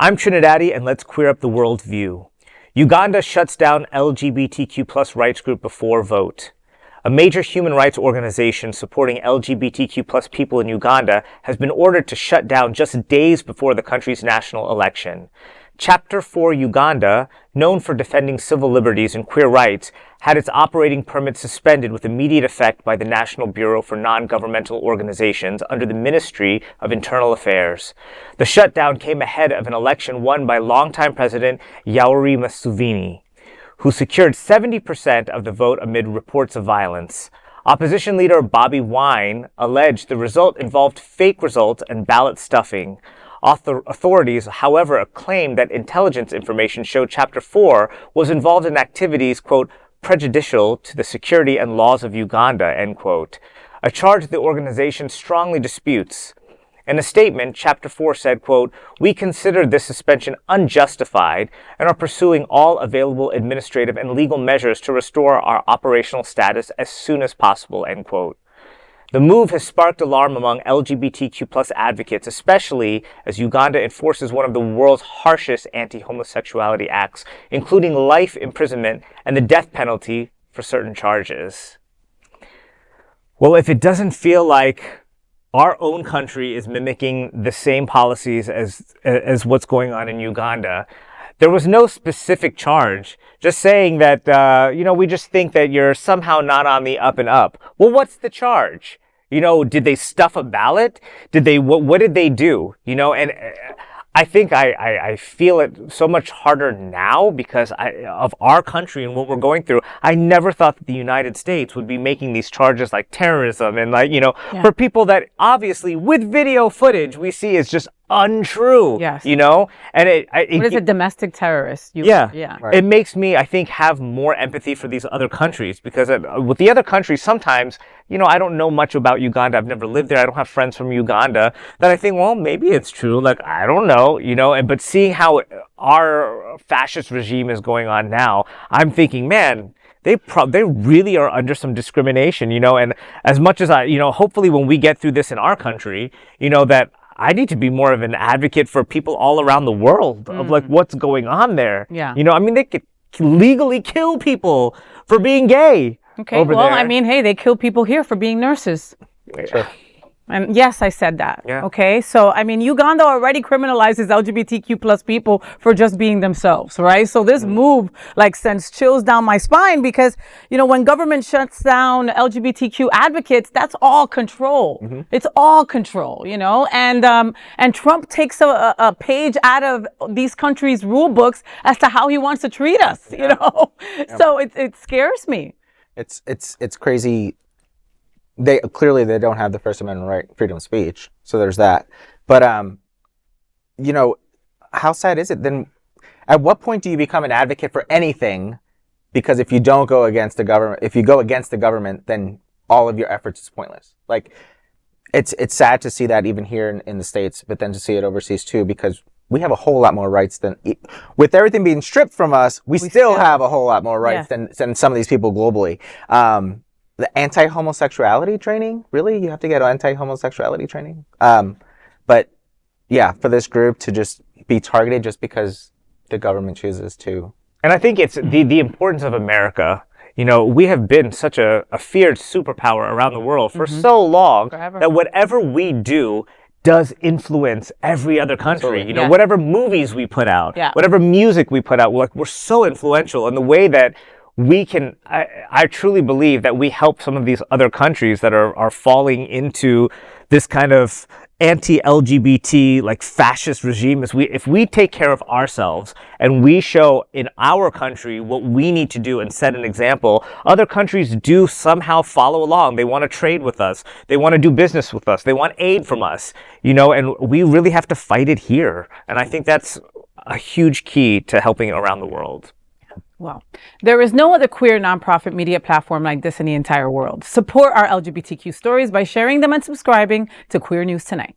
I'm Trinidadi, and let's queer up the world view. Uganda shuts down LGBTQ plus rights group before vote. A major human rights organization supporting LGBTQ plus people in Uganda has been ordered to shut down just days before the country's national election. Chapter Four Uganda, known for defending civil liberties and queer rights, had its operating permit suspended with immediate effect by the National Bureau for Non-Governmental Organisations under the Ministry of Internal Affairs. The shutdown came ahead of an election won by longtime President Yoweri Museveni, who secured 70% of the vote amid reports of violence. Opposition leader Bobi Wine alleged the result involved fake results and ballot stuffing. Authorities, however, claimed that intelligence information showed Chapter 4 was involved in activities, quote, prejudicial to the security and laws of Uganda, end quote, a charge the organization strongly disputes. In a statement, Chapter 4 said, quote, we consider this suspension unjustified and are pursuing all available administrative and legal measures to restore our operational status as soon as possible, end quote. The move has sparked alarm among LGBTQ plus advocates, especially as Uganda enforces one of the world's harshest anti-homosexuality acts, including life imprisonment and the death penalty for certain charges. Well, if it doesn't feel like our own country is mimicking the same policies as what's going on in Uganda, there was no specific charge, just saying that, we just think that you're somehow not on the up and up. Well, what's the charge? Did they stuff a ballot? What did they do? And I think I feel it so much harder now because of our country and what we're going through. I never thought that the United States would be making these charges like terrorism and for people that obviously with video footage we see is just untrue. Yes. And what is a domestic terrorist? Yeah. Right. It makes me, I think, have more empathy for these other countries because with the other countries, sometimes, I don't know much about Uganda. I've never lived there. I don't have friends from Uganda. That I think, well, maybe it's true. Like, I don't know, but seeing how our fascist regime is going on now, I'm thinking, man, they really are under some discrimination, and as much as hopefully when we get through this in our country, that I need to be more of an advocate for people all around the world of what's going on there. Yeah. They could legally kill people for being gay. Okay. Over there. Hey, they kill people here for being nurses. Sure. And yes, I said that. Yeah. Okay. So, Uganda already criminalizes LGBTQ plus people for just being themselves, right? So this move sends chills down my spine because, when government shuts down LGBTQ advocates, that's all control. Mm-hmm. It's all control, and Trump takes a page out of these countries' rule books as to how he wants to treat us, Yeah. So it scares me. It's crazy. They don't have the First Amendment right, freedom of speech. So there's that. But how sad is it? Then, at what point do you become an advocate for anything? Because if you don't go against the government, if you go against the government, then all of your efforts is pointless. It's sad to see that even here in the States, but then to see it overseas too, because we have a whole lot more rights than, with everything being stripped from us, we still have a whole lot more rights than some of these people globally. The anti-homosexuality training, really? You have to get anti-homosexuality training? But yeah, for this group to just be targeted just because the government chooses to. And I think it's the importance of America. We have been such a feared superpower around the world for so long that whatever we do does influence every other country. Whatever movies we put out, whatever music we put out, we're so influential in the way that we can, I truly believe that we help some of these other countries that are falling into this kind of anti-LGBT, fascist regime. If we take care of ourselves and we show in our country what we need to do and set an example, other countries do somehow follow along. They want to trade with us. They want to do business with us. They want aid from us, and we really have to fight it here. And I think that's a huge key to helping around the world. Well, there is no other queer nonprofit media platform like this in the entire world. Support our LGBTQ stories by sharing them and subscribing to Queer News Tonight.